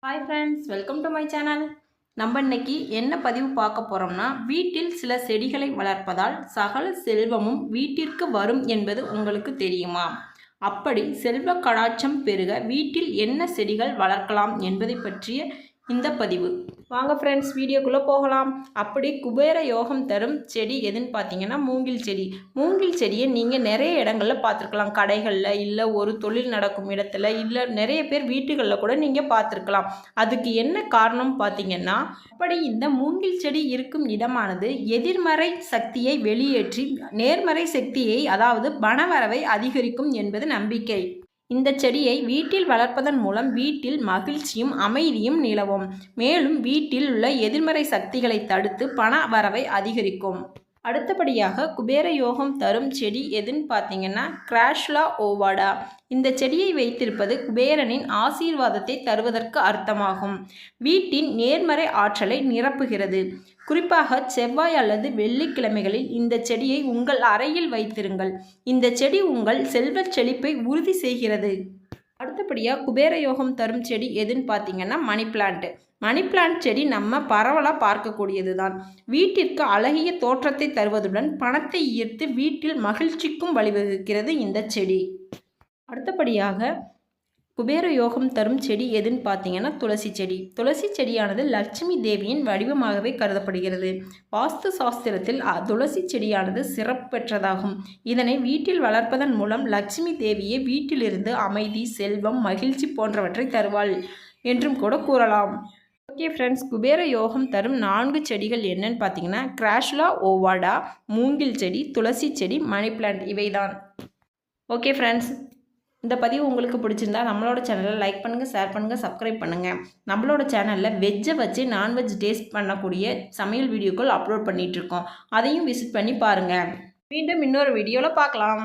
Hi friends, welcome to my channel. நம்ம இன்னைக்கு என்ன பதிவு பார்க்க போகிறோம்னா, வீட்டில் சில செடிகளை வளர்ப்பதால் சகல செல்வமும் வீட்டிற்கு வரும் என்பது உங்களுக்கு தெரியுமா? அப்படி செல்வ கடாட்சம் பெருக வீட்டில் என்ன செடிகள் வளர்க்கலாம் என்பதை பற்றிய இந்த பதிவு. வாங்க ஃப்ரெண்ட்ஸ், வீடியோக்குள்ளே போகலாம். அப்படி குபேர யோகம் தரும் செடி எதுன்னு பார்த்தீங்கன்னா மூங்கில் செடி. மூங்கில் செடியை நீங்கள் நிறைய இடங்களில் பார்த்துருக்கலாம். கடைகளில், இல்லை ஒரு தொழில் நடக்கும் இடத்துல, இல்லை நிறைய பேர் வீட்டுகளில் கூட நீங்கள் பார்த்துருக்கலாம். அதுக்கு என்ன காரணம் பார்த்தீங்கன்னா, அப்படி இந்த மூங்கில் செடி இருக்கும் இடமானது எதிர்மறை சக்தியை வெளியேற்றி நேர்மறை சக்தியை, அதாவது பணவரவை அதிகரிக்கும் என்பது நம்பிக்கை. இந்த செடியை வீட்டில் வளர்ப்பதன் மூலம் வீட்டில் மகிழ்ச்சியும் அமைதியும் நிலவும். மேலும் வீட்டில் உள்ள எதிர்மறை சக்திகளை தடுத்து பண வரவை அதிகரிக்கும். அடுத்தபடியாக குபேர யோகம் தரும் செடி எதுன்னு பார்த்தீங்கன்னா கிராஷ்லா ஓவாடா. இந்த செடியை வைத்திருப்பது குபேரனின் ஆசீர்வாதத்தை தருவதற்கு அர்த்தமாகும். வீட்டின் நேர்மறை ஆற்றலை நிரப்புகிறது. குறிப்பாக செவ்வாய் அல்லது வெள்ளிக்கிழமைகளில் இந்த செடியை உங்கள் அறையில் வைத்திருங்கள். இந்த செடி உங்கள் செல்வச் செழிப்பை உறுதி செய்கிறது. அடுத்தபடியாக குபேர யோகம் தரும் செடி எதுன்னு பார்த்தீங்கன்னா மணி பிளான்ட். மணி பிளான்ட் செடி நம்ம பரவலாக பார்க்கக்கூடியது தான். வீட்டிற்கு அழகிய தோற்றத்தை தருவதுடன் பணத்தை ஈர்த்து வீட்டில் மகிழ்ச்சிக்கும் வழிவகுக்கிறது இந்த செடி. அடுத்தபடியாக குபேர யோகம் தரும் செடி எதுன்னு பார்த்தீங்கன்னா துளசி செடி. துளசி செடியானது லட்சுமி தேவியின் வடிவமாகவே கருதப்படுகிறது. வாஸ்து சாஸ்திரத்தில் துளசி செடியானது சிறப்பு பெற்றதாகும். இதனை வீட்டில் வளர்ப்பதன் மூலம் லட்சுமி தேவியை வீட்டிலிருந்து அமைதி, செல்வம், மகிழ்ச்சி போன்றவற்றை தருவாள் என்றும் கூட கூறலாம். ஓகே ஃப்ரெண்ட்ஸ், குபேர யோகம் தரும் 4 செடிகள் என்னன்னு பார்த்தீங்கன்னா கிராஷ்லா ஓவாடா, மூங்கில் செடி, துளசி செடி, மணி பிளான்ட் இவைதான். ஓகே ஃப்ரெண்ட்ஸ், இந்த பதிவு உங்களுக்கு பிடிச்சிருந்தா நம்மளோட சேனலில் லைக் பண்ணுங்கள், ஷேர் பண்ணுங்கள், சப்ஸ்கிரைப் பண்ணுங்கள். நம்மளோட சேனலில் வெஜ்ஜை வச்சு நான்வெஜ் டேஸ்ட் பண்ணக்கூடிய சமையல் வீடியோக்கள் அப்லோட் பண்ணிகிட்ருக்கோம். அதையும் விசிட் பண்ணி பாருங்கள். மீண்டும் இன்னொரு வீடியோவில் பார்க்கலாம்.